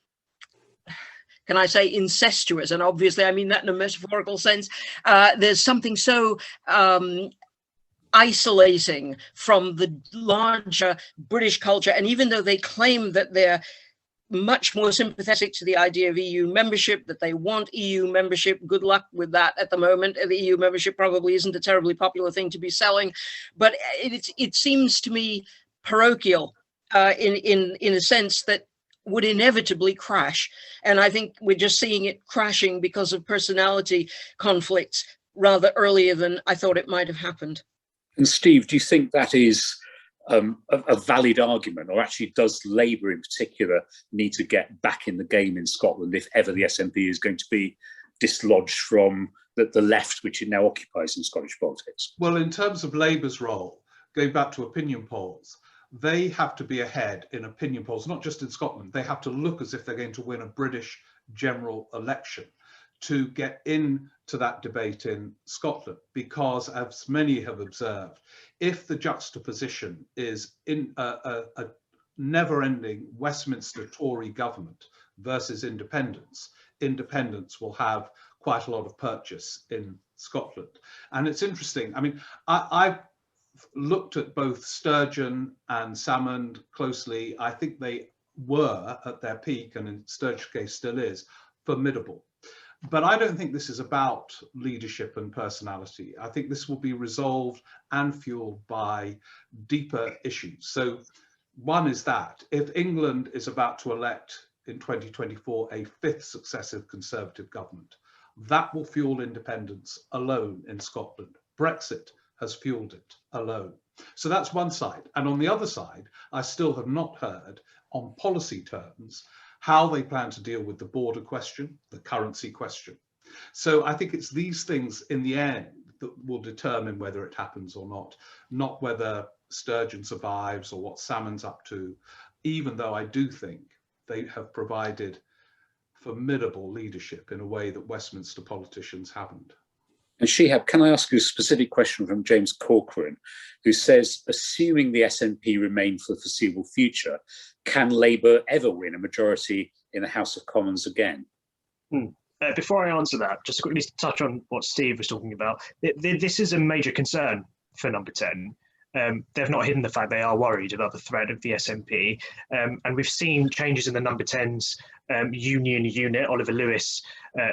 can I say, incestuous, and obviously I mean that in a metaphorical sense. There's something so isolating from the larger British culture, and even though they claim that they're much more sympathetic to the idea of EU membership, that they want EU membership, good luck with that at the moment. The EU membership probably isn't a terribly popular thing to be selling, but it seems to me parochial in a sense that would inevitably crash. And I think we're just seeing it crashing because of personality conflicts rather earlier than I thought it might have happened. And Steve, do you think that is a valid argument, or actually does Labour in particular need to get back in the game in Scotland if ever the SNP is going to be dislodged from the left, which it now occupies in Scottish politics? Well, in terms of Labour's role, going back to opinion polls, they have to be ahead in opinion polls, not just in Scotland. They have to look as if they're going to win a British general election to get into that debate in Scotland, because as many have observed, if the juxtaposition is in a never-ending Westminster Tory government versus independence, independence will have quite a lot of purchase in Scotland. And it's interesting, I mean, I've looked at both Sturgeon and Salmond closely. I think they were at their peak, and in Sturgeon's case still is, formidable. But I don't think this is about leadership and personality. I think this will be resolved and fueled by deeper issues. So one is that if England is about to elect in 2024 a fifth successive Conservative government, that will fuel independence alone in Scotland. Brexit has fueled it alone. So that's one side. And on the other side, I still have not heard on policy terms how they plan to deal with the border question, the currency question. So I think it's these things in the end that will determine whether it happens or not whether Sturgeon survives or what Salmon's up to, even though I do think they have provided formidable leadership in a way that Westminster politicians haven't. And Shehab, can I ask you a specific question from James Corcoran, who says, assuming the SNP remain for the foreseeable future, can Labour ever win a majority in the House of Commons again? Before I answer that, just to quickly touch on what Steve was talking about. This is a major concern for Number 10. They've not hidden the fact they are worried about the threat of the SNP. And we've seen changes in the Number 10's union unit. Oliver Lewis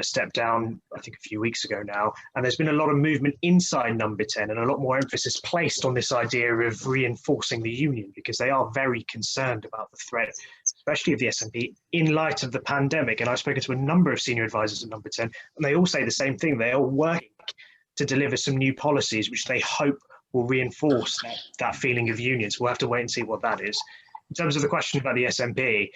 stepped down, I think, a few weeks ago now. And there's been a lot of movement inside Number 10 and a lot more emphasis placed on this idea of reinforcing the union, because they are very concerned about the threat, especially of the SNP, in light of the pandemic. And I've spoken to a number of senior advisors at Number 10, and they all say the same thing. They are working to deliver some new policies which they hope will reinforce that feeling of union. So we'll have to wait and see what that is. In terms of the question about the SNP,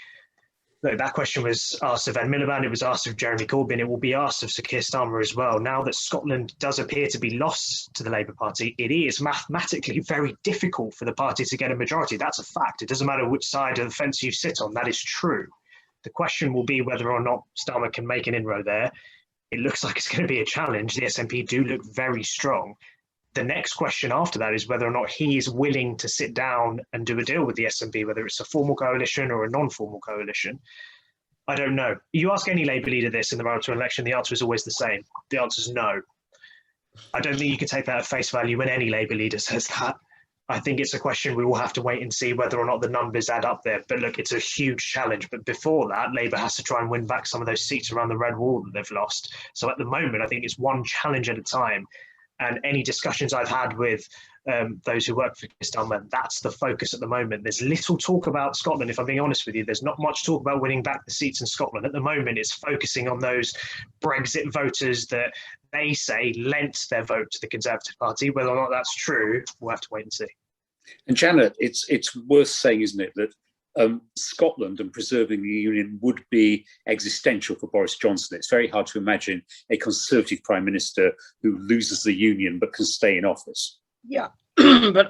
look, that question was asked of Ed Miliband, it was asked of Jeremy Corbyn, it will be asked of Sir Keir Starmer as well. Now that Scotland does appear to be lost to the Labour Party, it is mathematically very difficult for the party to get a majority. That's a fact. It doesn't matter which side of the fence you sit on, that is true. The question will be whether or not Starmer can make an inroad there. It looks like it's going to be a challenge. The SNP do look very strong. The next question after that is whether or not he is willing to sit down and do a deal with the SNP, whether it's a formal coalition or a non-formal coalition. I don't know. You ask any Labour leader this in the run-up to an election, the answer is always the same. The answer is no. I don't think you can take that at face value when any Labour leader says that. I think it's a question we will have to wait and see whether or not the numbers add up there. But look, it's a huge challenge. But before that, Labour has to try and win back some of those seats around the red wall that they've lost. So at the moment, I think it's one challenge at a time. And any discussions I've had with those who work for Keir Starmer, that's the focus at the moment. There's little talk about Scotland, if I'm being honest with you. There's not much talk about winning back the seats in Scotland. At the moment, it's focusing on those Brexit voters that they say lent their vote to the Conservative Party. Whether or not that's true, we'll have to wait and see. And Janet, it's worth saying, isn't it, that Scotland and preserving the union would be existential for Boris Johnson. It's very hard to imagine a Conservative Prime Minister who loses the union but can stay in office. Yeah. But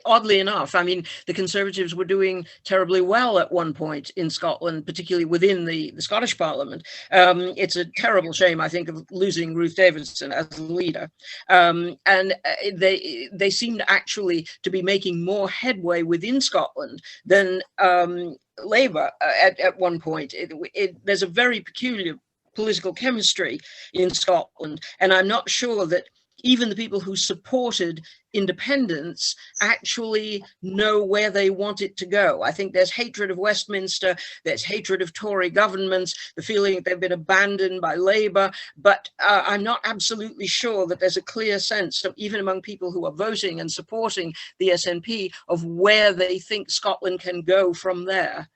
oddly enough, I mean, the Conservatives were doing terribly well at one point in Scotland, particularly within the Scottish Parliament. It's a terrible shame, I think, of losing Ruth Davidson as the leader. And they seemed actually to be making more headway within Scotland than Labour at one point. There's a very peculiar political chemistry in Scotland, and I'm not sure that even the people who supported independence actually know where they want it to go. I think there's hatred of Westminster, there's hatred of Tory governments, the feeling that they've been abandoned by Labour, but I'm not absolutely sure that there's a clear sense, of, even among people who are voting and supporting the SNP, of where they think Scotland can go from there.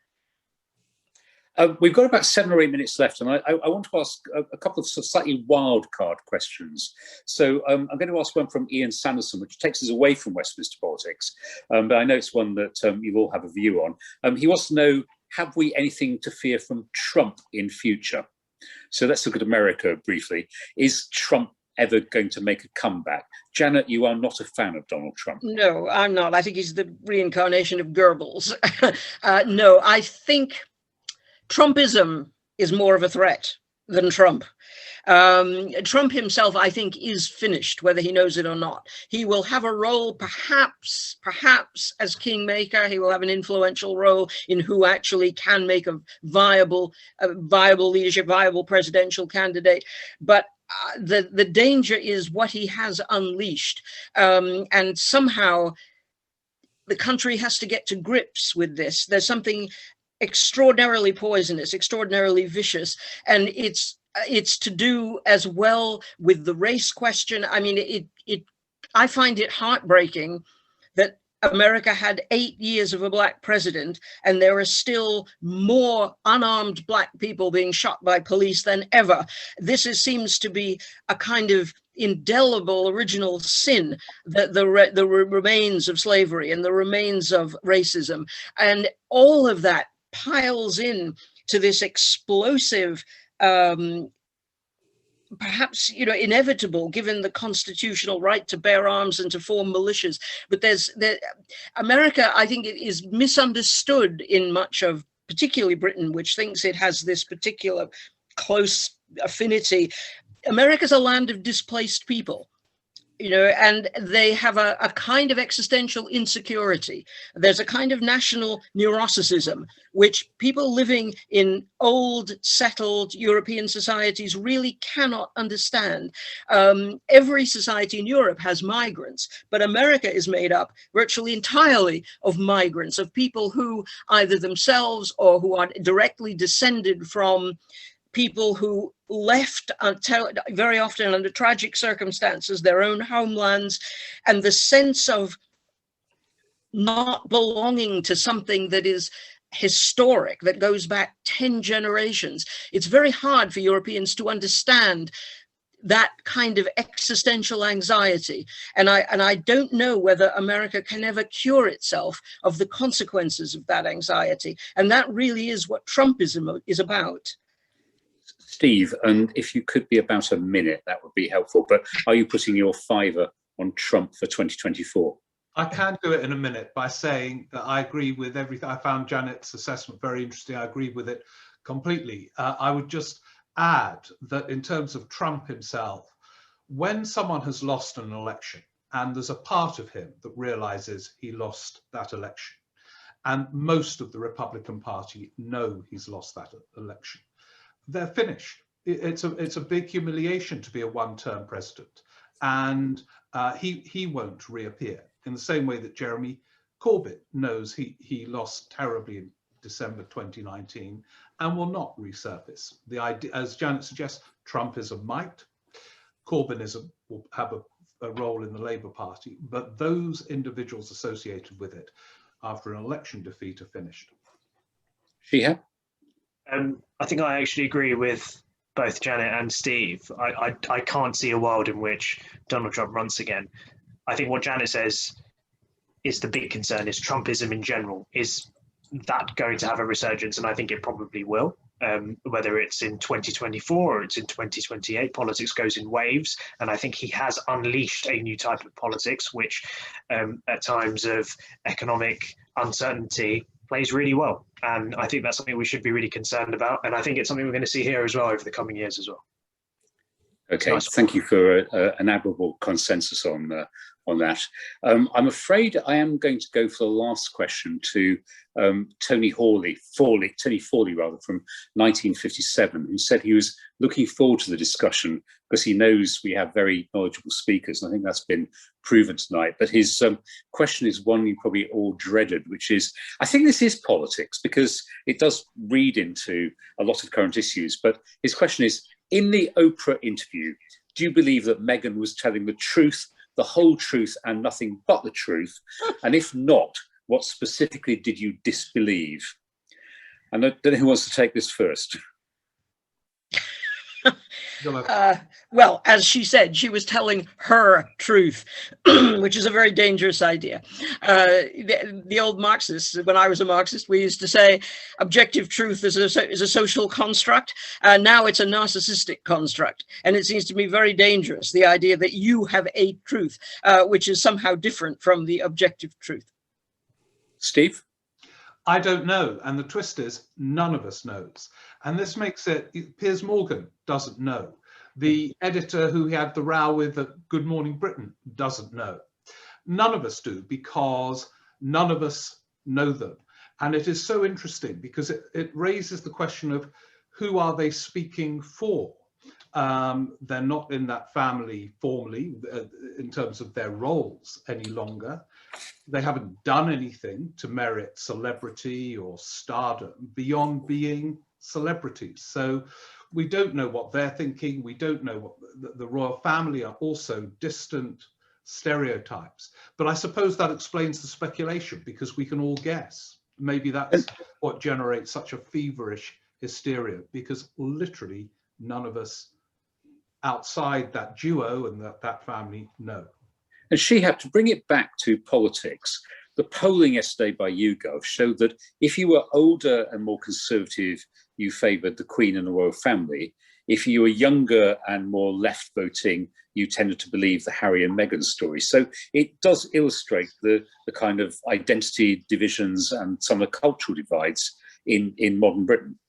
We've got about 7 or 8 minutes left, and I want to ask a couple of slightly wild card questions. So I'm going to ask one from Ian Sanderson, which takes us away from Westminster politics, but I know it's one that you all have a view on. He wants to know, have we anything to fear from Trump in future? So let's look at America briefly. Is Trump ever going to make a comeback? Janet, you are not a fan of Donald Trump. No, I'm not. I think he's the reincarnation of Goebbels. No, I think Trumpism is more of a threat than Trump. Trump himself, I think, is finished, whether he knows it or not. He will have a role, perhaps as kingmaker. He will have an influential role in who actually can make a viable leadership, viable presidential candidate. But the danger is what he has unleashed. And somehow the country has to get to grips with this. There's something extraordinarily poisonous, extraordinarily vicious, and it's to do as well with the race question. I mean, I find it heartbreaking that America had 8 years of a black president, and there are still more unarmed black people being shot by police than ever. This seems to be a kind of indelible original sin, that the remains of slavery and the remains of racism, and all of that piles in to this explosive, perhaps, inevitable, given the constitutional right to bear arms and to form militias. But America, I think, it is misunderstood in much of, particularly Britain, which thinks it has this particular close affinity. America's a land of displaced people, you know, and they have a kind of existential insecurity. There's a kind of national neuroticism, which people living in old, settled European societies really cannot understand. Every society in Europe has migrants, but America is made up virtually entirely of migrants, of people who either themselves or who are directly descended from people who left very often under tragic circumstances their own homelands, and the sense of not belonging to something that is historic, that goes back 10 generations. It's very hard for Europeans to understand that kind of existential anxiety. And I don't know whether America can ever cure itself of the consequences of that anxiety. And that really is what Trumpism is about. Steve, and if you could be about a minute, that would be helpful. But are you putting your fiver on Trump for 2024? I can do it in a minute by saying that I agree with everything. I found Janet's assessment very interesting. I agree with it completely. I would just add that in terms of Trump himself, when someone has lost an election and there's a part of him that realizes he lost that election, and most of the Republican Party know he's lost that election, they're finished. It's a big humiliation to be a one-term president, and he won't reappear in the same way that Jeremy Corbyn knows he lost terribly in December 2019 and will not resurface. The idea, as Janet suggests, Trumpism might, Corbynism will have a role in the Labour Party, but those individuals associated with it after an election defeat are finished. Shihab? I think I actually agree with both Janet and Steve. I can't see a world in which Donald Trump runs again. I think what Janet says is the big concern is Trumpism in general. Is that going to have a resurgence? And I think it probably will. Whether it's in 2024 or it's in 2028, politics goes in waves. And I think he has unleashed a new type of politics, which at times of economic uncertainty plays really well. And I think that's something we should be really concerned about. And I think it's something we're going to see here as well over the coming years as well. Okay, Nice. Thank you for an admirable consensus on that. I'm afraid I am going to go for the last question to Tony Fawley rather, from 1957, who said he was looking forward to the discussion because he knows we have very knowledgeable speakers, and I think that's been proven tonight. But his question is one you probably all dreaded, which is, I think this is politics because it does read into a lot of current issues, but his question is, in the Oprah interview, do you believe that Meghan was telling the truth, the whole truth, and nothing but the truth? And if not, what specifically did you disbelieve? And I don't know who wants to take this first. Well, as she said, she was telling her truth, which is a very dangerous idea. The old Marxists, when I was a Marxist, we used to say objective truth is a social construct. Now it's a narcissistic construct. And it seems to me very dangerous, the idea that you have a truth, which is somehow different from the objective truth. Steve? I don't know. And the twist is, none of us knows. And this makes it, Piers Morgan doesn't know. The editor who he had the row with at Good Morning Britain doesn't know. None of us do, because none of us know them. And it is so interesting because it raises the question of who are they speaking for? They're not in that family formally in terms of their roles any longer. They haven't done anything to merit celebrity or stardom beyond being celebrities. So we don't know what they're thinking. We don't know what the royal family are, also distant stereotypes. But I suppose that explains the speculation, because we can all guess. Maybe that's what generates such a feverish hysteria, because literally none of us outside that duo and that family know. And Shehab, to bring it back to politics, the polling yesterday by YouGov showed that if you were older and more conservative, you favoured the Queen and the royal family. If you were younger and more left voting, you tended to believe the Harry and Meghan story. So it does illustrate the kind of identity divisions and some of the cultural divides in modern Britain.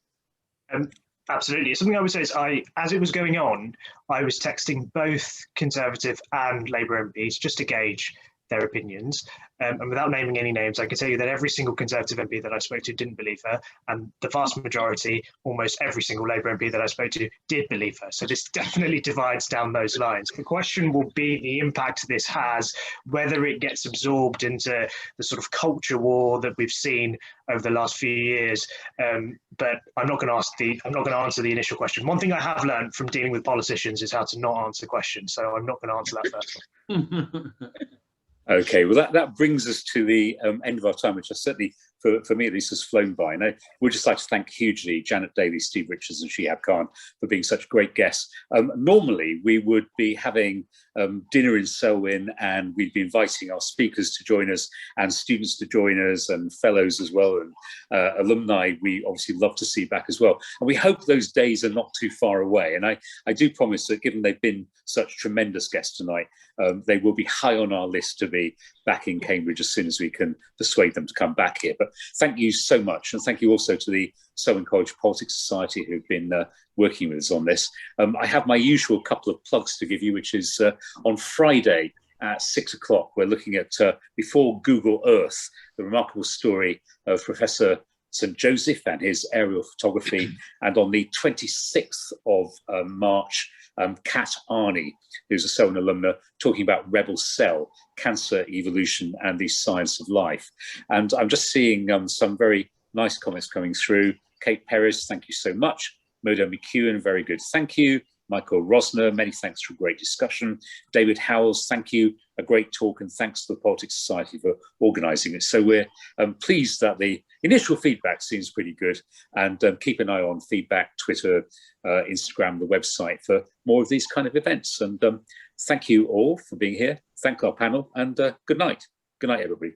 Absolutely. Something I would say is as it was going on, I was texting both Conservative and Labour MPs just to gauge their opinions. And without naming any names, I can tell you that every single Conservative MP that I spoke to didn't believe her. And the vast majority, almost every single Labour MP that I spoke to did believe her. So this definitely divides down those lines. The question will be the impact this has, whether it gets absorbed into the sort of culture war that we've seen over the last few years. But I'm not going to answer the initial question. One thing I have learned from dealing with politicians is how to not answer questions. So I'm not going to answer that first one. Okay, well, that brings us to the end of our time, which is certainly, for me at least, has flown by. And I would just like to thank hugely Janet Daly, Steve Richards and Shehab Khan for being such great guests. Normally, we would be having dinner in Selwyn, and we'd be inviting our speakers to join us and students to join us and fellows as well, and alumni we obviously love to see back as well. And we hope those days are not too far away. And I do promise that given they've been such tremendous guests tonight, they will be high on our list to be back in Cambridge as soon as we can persuade them to come back here. But thank you so much. And thank you also to the Selwyn College Politics Society who've been working with us on this. I have my usual couple of plugs to give you, which is on Friday at 6 o'clock, we're looking at Before Google Earth, the remarkable story of Professor St. Joseph and his aerial photography. And on the 26th of March, Kat Arney, who's a Selwyn alumna, talking about Rebel Cell, cancer evolution and the science of life. And I'm just seeing some very nice comments coming through. Kate Perez, thank you so much. Modo McEwen, very good, thank you. Michael Rosner, many thanks for a great discussion. David Howells, thank you, a great talk, and thanks to the Politics Society for organising it. So we're pleased that the initial feedback seems pretty good, and keep an eye on feedback, Twitter, Instagram, the website for more of these kind of events. And thank you all for being here. Thank our panel, and good night. Good night, everybody.